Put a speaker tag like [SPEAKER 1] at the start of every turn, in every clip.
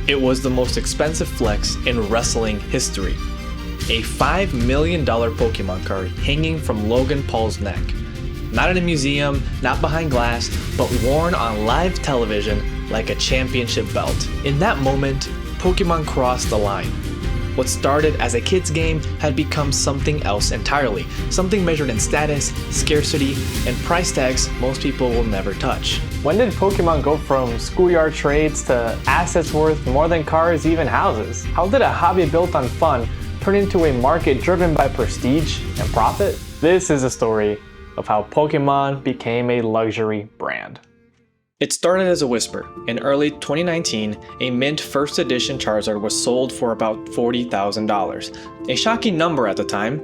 [SPEAKER 1] It was the most expensive flex in wrestling history. A $5 million Pokemon card hanging from Logan Paul's neck. Not in a museum, not behind glass, but worn on live television like a championship belt. In that moment, Pokemon crossed the line. What started as a kid's game had become something else entirely, something measured in status, scarcity, and price tags most people will never touch.
[SPEAKER 2] When did Pokemon go from schoolyard trades to assets worth more than cars, even houses? How did a hobby built on fun turn into a market driven by prestige and profit? This is a story of how Pokemon became a luxury brand.
[SPEAKER 1] It started as a whisper. In early 2019, a mint first edition Charizard was sold for about $40,000. A shocking number at the time,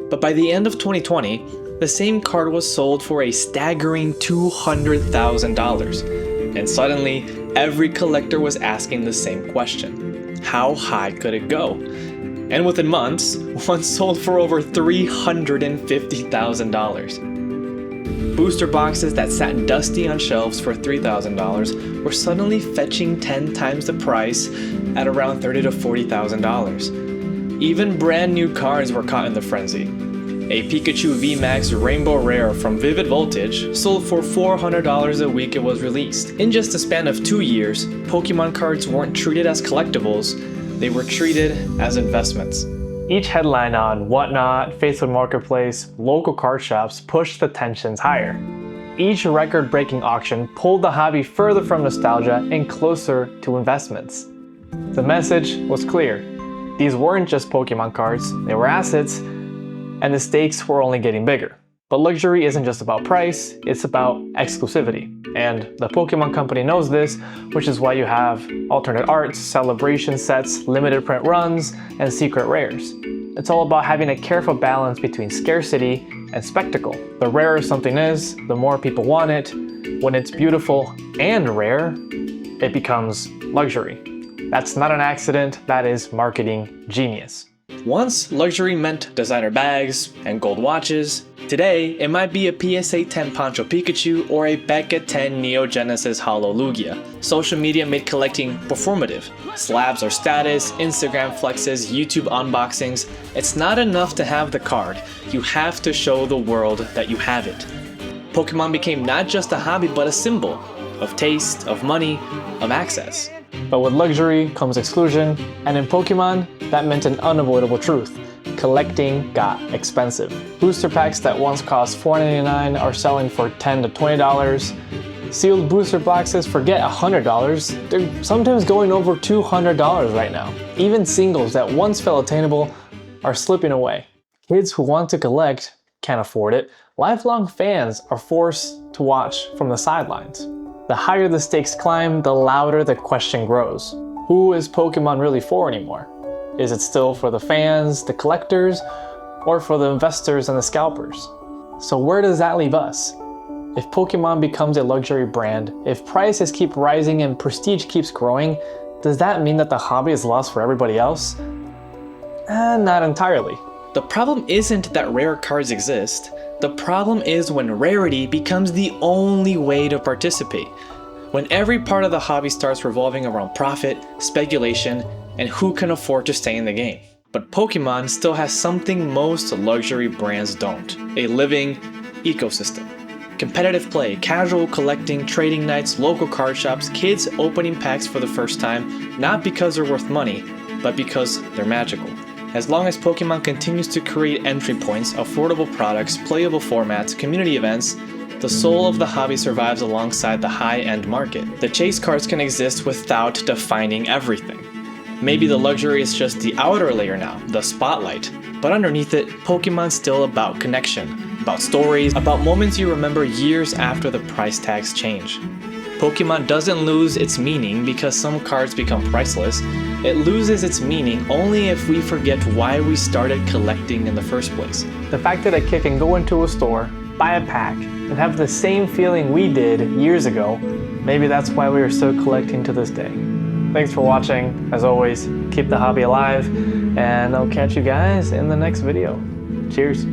[SPEAKER 1] but by the end of 2020, the same card was sold for a staggering $200,000. And suddenly, every collector was asking the same question. How high could it go? And within months, one sold for over $350,000. Booster boxes that sat dusty on shelves for $3,000 were suddenly fetching 10 times the price at around $30,000 to $40,000. Even brand new cards were caught in the frenzy. A Pikachu VMAX Rainbow Rare from Vivid Voltage sold for $400 a week it was released. In just a span of 2 years, Pokemon cards weren't treated as collectibles, they were treated as investments.
[SPEAKER 2] Each headline on Whatnot, Facebook Marketplace, local card shops pushed the tensions higher. Each record-breaking auction pulled the hobby further from nostalgia and closer to investments. The message was clear. These weren't just Pokemon cards, they were assets, and the stakes were only getting bigger. But luxury isn't just about price, it's about exclusivity. And the Pokemon Company knows this, which is why you have alternate arts, celebration sets, limited print runs, and secret rares. It's all about having a careful balance between scarcity and spectacle. The rarer something is, the more people want it. When it's beautiful and rare, it becomes luxury. That's not an accident, that is marketing genius.
[SPEAKER 1] Once, luxury meant designer bags and gold watches. Today, it might be a PSA 10 Poncho Pikachu or a Beckett 10 Neo Genesis Holo Lugia. Social media made collecting performative. Slabs or status, Instagram flexes, YouTube unboxings. It's not enough to have the card. You have to show the world that you have it. Pokemon became not just a hobby but a symbol of taste, of money, of access.
[SPEAKER 2] But with luxury comes exclusion, and in Pokemon, that meant an unavoidable truth. Collecting got expensive. Booster packs that once cost $4.99 are selling for $10 to $20. Sealed booster boxes, forget $100, they're sometimes going over $200 right now. Even singles that once felt attainable are slipping away. Kids who want to collect can't afford it. Lifelong fans are forced to watch from the sidelines. The higher the stakes climb, the louder the question grows. Who is Pokemon really for anymore? Is it still for the fans, the collectors, or for the investors and the scalpers? So where does that leave us? If Pokemon becomes a luxury brand, if prices keep rising and prestige keeps growing, does that mean that the hobby is lost for everybody else? Not entirely.
[SPEAKER 1] The problem isn't that rare cards exist. The problem is when rarity becomes the only way to participate. When every part of the hobby starts revolving around profit, speculation, and who can afford to stay in the game. But Pokemon still has something most luxury brands don't: a living ecosystem. Competitive play, casual collecting, trading nights, local card shops, kids opening packs for the first time, not because they're worth money, but because they're magical. As long as Pokemon continues to create entry points, affordable products, playable formats, community events, the soul of the hobby survives alongside the high-end market. The chase cards can exist without defining everything. Maybe the luxury is just the outer layer now, the spotlight. But underneath it, Pokemon's still about connection, about stories, about moments you remember years after the price tags change. Pokemon doesn't lose its meaning because some cards become priceless. It loses its meaning only if we forget why we started collecting in the first place.
[SPEAKER 2] The fact that a kid can go into a store, buy a pack, and have the same feeling we did years ago, maybe that's why we are still collecting to this day. Thanks for watching. As always, keep the hobby alive, and I'll catch you guys in the next video. Cheers.